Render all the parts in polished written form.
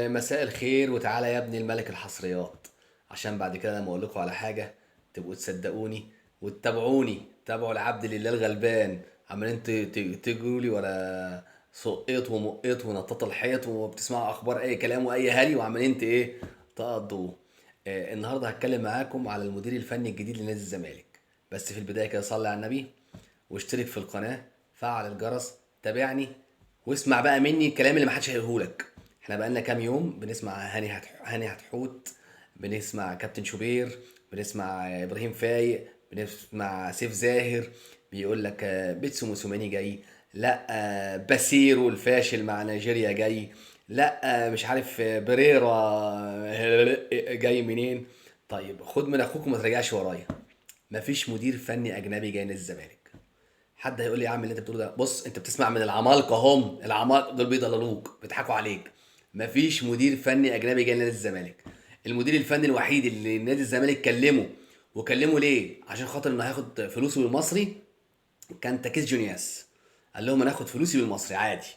مساء الخير وتعالى يا ابني الملك الحصريات. عشان بعد كده لما اقول لكم على حاجه تبقوا تصدقوني وتتابعوني. تابعوا العبد لله الغلبان. عمالين تجوا لي ولا سقيط ومقيط ونطاط الحيط وبتسمعوا اخبار اي كلام واي هري وعمالين ايه تقضوا. النهارده هتكلم معاكم على المدير الفني الجديد لنادي الزمالك. بس في البدايه كده صلي على النبي واشترك في القناه، فعل الجرس، تابعني واسمع بقى مني الكلام اللي محدش هيقولهولك. احنا بقالنا كام يوم بنسمع هاني هتحوت، بنسمع كابتن شوبير، بنسمع ابراهيم فايق، بنسمع سيف زاهر بيقول لك بيتسو موسوماني جاي، لا باسيرو الفاشل مع نيجيريا جاي، لا مش عارف بريرا جاي منين. طيب خد من اخوك وما ترجعش ورايا. مفيش مدير فني اجنبي جاي نادي الزمالك. حد هيقول لي يا عم اللي انت بتقوله ده؟ بص، انت بتسمع من العمالقه، هم العمالقه دول بيضللوك بيضحكوا عليك. مفيش مدير فني اجنبي جاي نادي الزمالك. المدير الفني الوحيد اللي نادي الزمالك كلمه، وكلمه ليه؟ عشان خاطر انه هياخد فلوسه بالمصري، كان تاكيس جونياس. قال لهم انا هاخد فلوسي بالمصري عادي.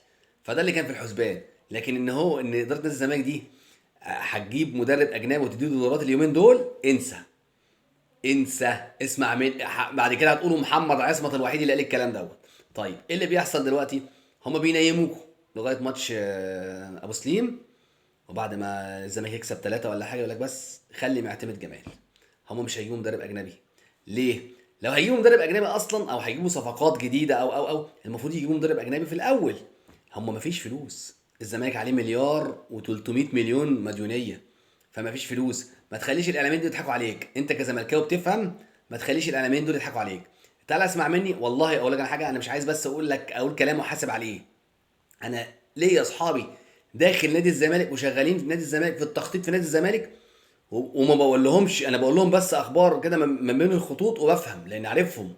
فده اللي كان في الحسبان. لكن ان اداره نادي الزمالك دي هتجيب مدرب اجنبي وتديله دولارات اليومين دول، انسى. انسى. اسمع من بعد كده هتقولوا محمد عصمت الوحيد اللي قال الكلام دوت. طيب ايه اللي بيحصل دلوقتي؟ هما بينيموكوا لغايه ماتش ابو سليم، وبعد ما الزمالك يكسب ثلاثة ولا حاجه يقول لك بس خلي معتمد جمال. هما مش هيجيبوا مدرب اجنبي. ليه؟ لو هيجيبوا مدرب اجنبي اصلا او هيجيبوا صفقات جديده او المفروض يجيبوا مدرب اجنبي في الاول. هما مفيش فلوس. الزمالك عليه مليار و300 مليون مديونيه. فما فيش فلوس. ما تخليش الاعلاميين دول يضحكوا عليك. انت كزملكاوي بتفهم. ما تخليش الاعلاميين دول يضحكوا عليك. تعالى اسمع مني والله اقول لك على حاجه. انا مش عايز بس اقول كلام واحاسب عليه. انا ليا اصحابي داخل نادي الزمالك وشغالين في نادي الزمالك في التخطيط في نادي الزمالك، وما بقول لهمش، انا بقول لهم بس اخبار كده من بين الخطوط وبفهم لان عارفهم.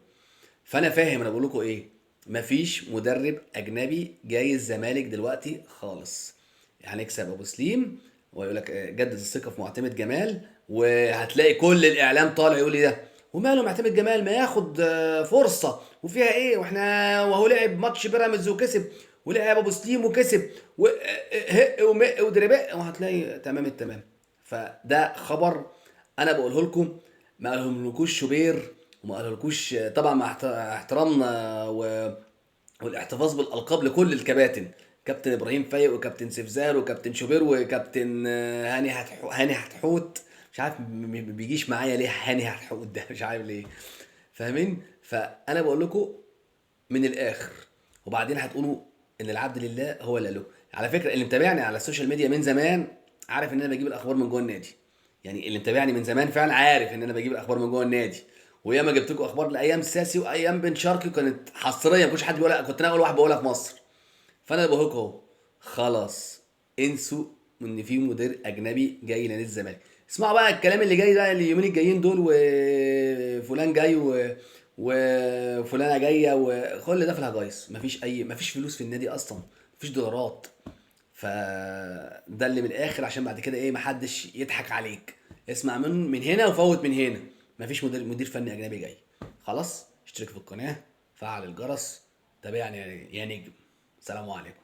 فانا فاهم انا بقول لكم ايه. مفيش مدرب اجنبي جاي الزمالك دلوقتي خالص. هنكسب ابو سليم ويقول لك جدد الثقه في معتمد جمال، وهتلاقي كل الاعلام طالع يقول لي ده وماله معتمد جمال ما ياخد فرصه وفيها ايه، واحنا وهو لعب ماتش بيراميدز وكسب، ولعب ابو سليم وكسب وهق ومق ودربق، وهتلاقي تمام التمام. فده خبر انا بقوله لكم. ما قالهملكوش شوبير، وما قالهلكوش طبعا مع احترامنا والاحتفاظ بالالقاب لكل الكباتن. كابتن ابراهيم فايق وكابتن سيفزار وكابتن شوبير وكابتن هاني هتحوت. مش عارف بيجيش معايا ليه هاني هتحوت ده، مش عارف ليه. فاهمين؟ فانا بقول لكم من الاخر. وبعدين هتقولوا ان العبد لله هو اللي له. على فكره اللي متابعني على السوشيال ميديا من زمان عارف ان انا بجيب الاخبار من جوه النادي. يعني اللي متابعني من زمان فعلا عارف ان انا بجيب الاخبار من جوه النادي. وياما جبت لكم اخبار لايام ساسي وايام بن شرقي كانت حصريه، ما كنتش حد بيقولها، كنت انا اول واحد بقولها في مصر. فانا اللي بقول لكم اهو. خلاص انسوا ان في مدير اجنبي جاي لنادي الزمالك. اسمعوا بقى الكلام اللي جاي ده اليومين الجايين دول، وفلان جاي وفلانه جايه وكل ده في الهجايس. مفيش فلوس في النادي اصلا. مفيش دولارات. فده اللي من الاخر عشان بعد كده ايه محدش يضحك عليك. اسمع من هنا وفوت من هنا. مفيش مدير فني اجنبي جاي. خلاص اشترك في القناه، فعل الجرس، تابعني يا نجم. سلام عليكم.